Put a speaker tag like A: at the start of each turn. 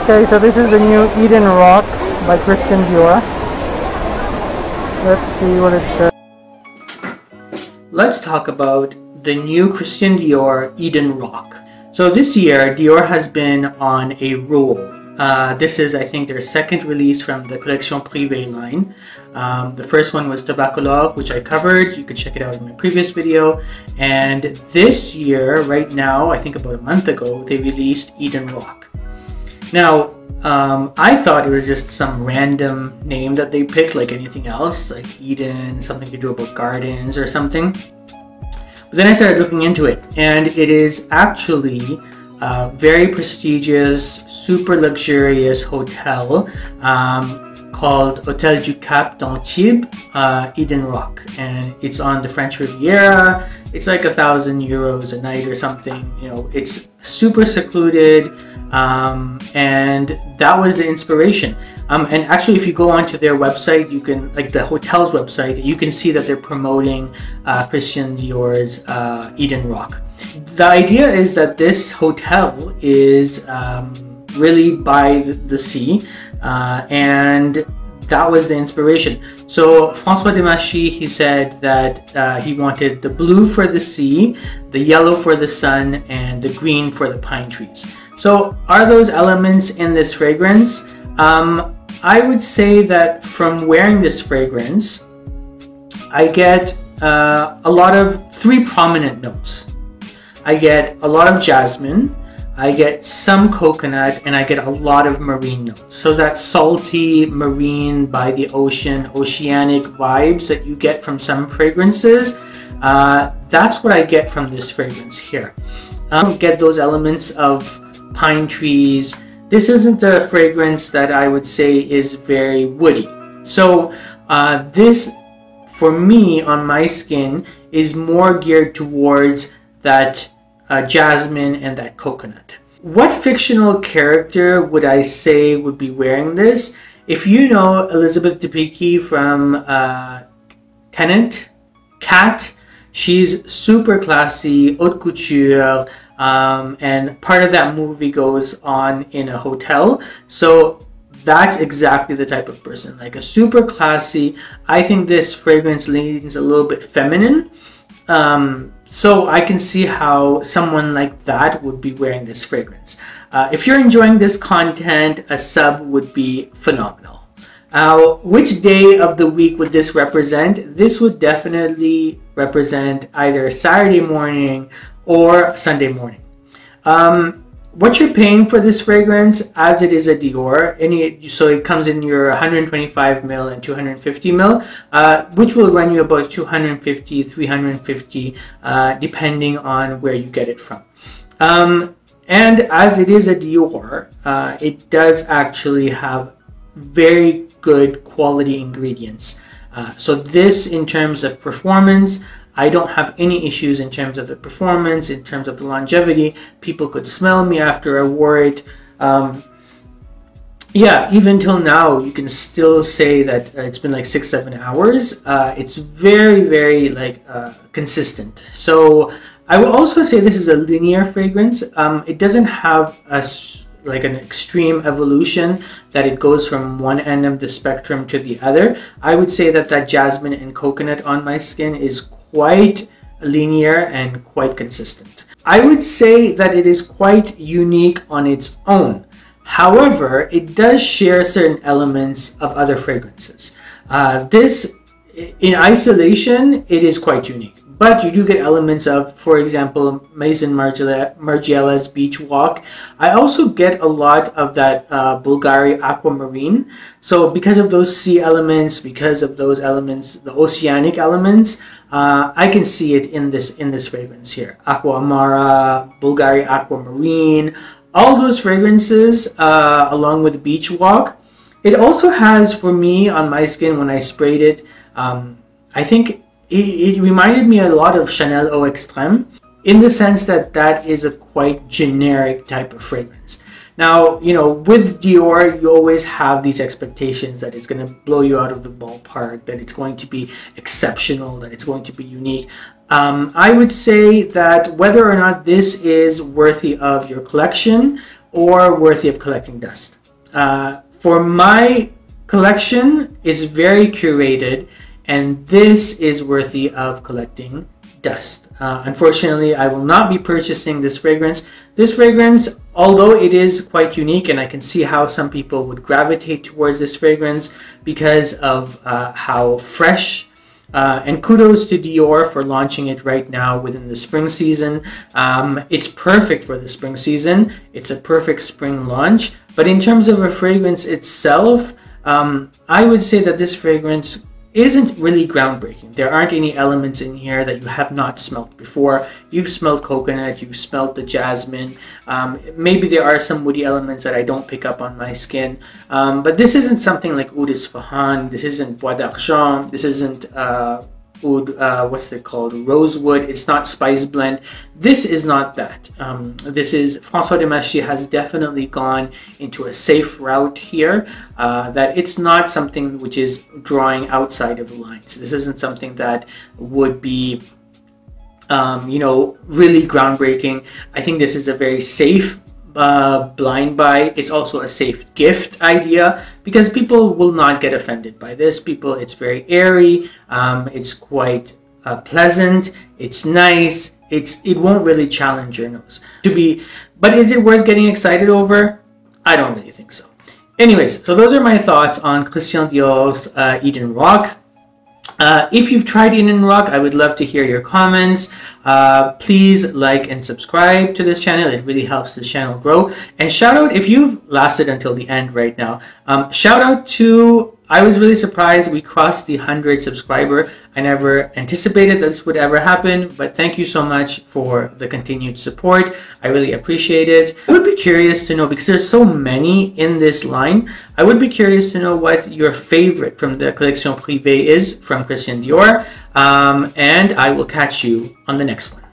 A: Okay, so this is the new Eden Roc by Christian Dior. Let's see what it says. Let's talk about the new Christian Dior Eden Roc. So this year, Dior has been on a roll. This is, I think, their second release from the Collection Privée line. The first one was Tobacco, which I covered. You can check it out in my previous video. And this year, right now, I think about a month ago, they released Eden Roc. Now, I thought it was just some random name that they picked, like anything else, like Eden, something to do about gardens or something. But then I started looking into it, and it is actually a very prestigious, super luxurious hotel called Hôtel du Cap d'Antibes, Eden Roc, and it's on the French Riviera. It's like €1,000 a night or something. You know, it's super secluded, and that was the inspiration. And actually, if you go onto their website, you can, like the hotel's website, you can see that they're promoting Christian Dior's Eden Roc. The idea is that this hotel is really by the sea, and that was the inspiration. So François Demachy, he said that he wanted the blue for the sea, the yellow for the sun, and the green for the pine trees. So are those elements in this fragrance? I would say that from wearing this fragrance, I get a lot of three prominent notes. I get a lot of jasmine, I get some coconut, and I get a lot of marine notes. So that salty, marine, by the ocean, oceanic vibes that you get from some fragrances, that's what I get from this fragrance here. I don't get those elements of pine trees. This isn't a fragrance that I would say is very woody. So this, for me, on my skin, is more geared towards that jasmine and that coconut. What fictional character would I say would be wearing this? If you know Elizabeth Debicki from Tenet, Cat, she's super classy, haute couture, and part of that movie goes on in a hotel. So that's exactly the type of person, like a super classy. I think this fragrance leans a little bit feminine. So I can see how someone like that would be wearing this fragrance. If you're enjoying this content, a sub would be phenomenal. Which day of the week would this represent? This would definitely represent either Saturday morning or Sunday morning. What you're paying for this fragrance, as it is a Dior, so it comes in your 125 ml and 250 ml, which will run you about 250, 350, depending on where you get it from. And as it is a Dior, it does actually have very good quality ingredients. So this, in terms of performance, I don't have any issues in terms of the performance, in terms of the longevity. People could smell me after I wore it. Yeah, even till now, you can still say that it's been like 6-7 hours. It's very, very like consistent. So I will also say this is a linear fragrance. It doesn't have like an extreme evolution that it goes from one end of the spectrum to the other. I would say that that jasmine and coconut on my skin is quite linear and quite consistent. I would say that it is quite unique on its own. However, it does share certain elements of other fragrances. This, in isolation, it is quite unique. But you do get elements of, for example, Maison Margiela's Beach Walk. I also get a lot of that Bulgari Aquamarine. So because of those sea elements, because of those elements, the oceanic elements, I can see it in this fragrance here. Aqua Amara, Bulgari Aquamarine, all those fragrances, along with Beach Walk. It also has, for me, on my skin, when I sprayed it, I think it reminded me a lot of Chanel Eau Extrême, in the sense that that is a quite generic type of fragrance. Now, you know, with Dior, you always have these expectations that it's going to blow you out of the ballpark, that it's going to be exceptional, that it's going to be unique. I would say that whether or not this is worthy of your collection, or worthy of collecting dust. For my collection, it's very curated, and this is worthy of collecting dust. Unfortunately, I will not be purchasing this fragrance. This fragrance, although it is quite unique, and I can see how some people would gravitate towards this fragrance because of how fresh, and kudos to Dior for launching it right now within the spring season. It's perfect for the spring season. It's a perfect spring launch. But in terms of a fragrance itself, I would say that this fragrance isn't really groundbreaking. There aren't any elements in here that you have not smelled before. You've smelled coconut, you've smelled the jasmine. Maybe there are some woody elements that I don't pick up on my skin. But this isn't something like Oud Isfahan. This isn't Bois d'Argent. This isn't Oud, what's it called? Rosewood. It's not Spice Blend. This is not that. This is, François Demachy has definitely gone into a safe route here, that it's not something which is drawing outside of the lines. This isn't something that would be, you know, really groundbreaking. I think this is a very safe blind buy. It's also a safe gift idea because people will not get offended by this. It's very airy, it's quite pleasant, it's nice, it won't really challenge your nose. But is it worth getting excited over? I don't really think so. Anyways, so those are my thoughts on Christian Dior's Eden Roc. If you've tried Eden Roc, I would love to hear your comments. Please like and subscribe to this channel. It really helps this channel grow. And shout out, if you've lasted until the end right now, shout out to, I was really surprised we crossed the 100 subscriber. I never anticipated this would ever happen, but thank you so much for the continued support. I really appreciate it. I would be curious to know, because there's so many in this line, I would be curious to know what your favorite from the Collection Privée is from Christian Dior. And I will catch you on the next one.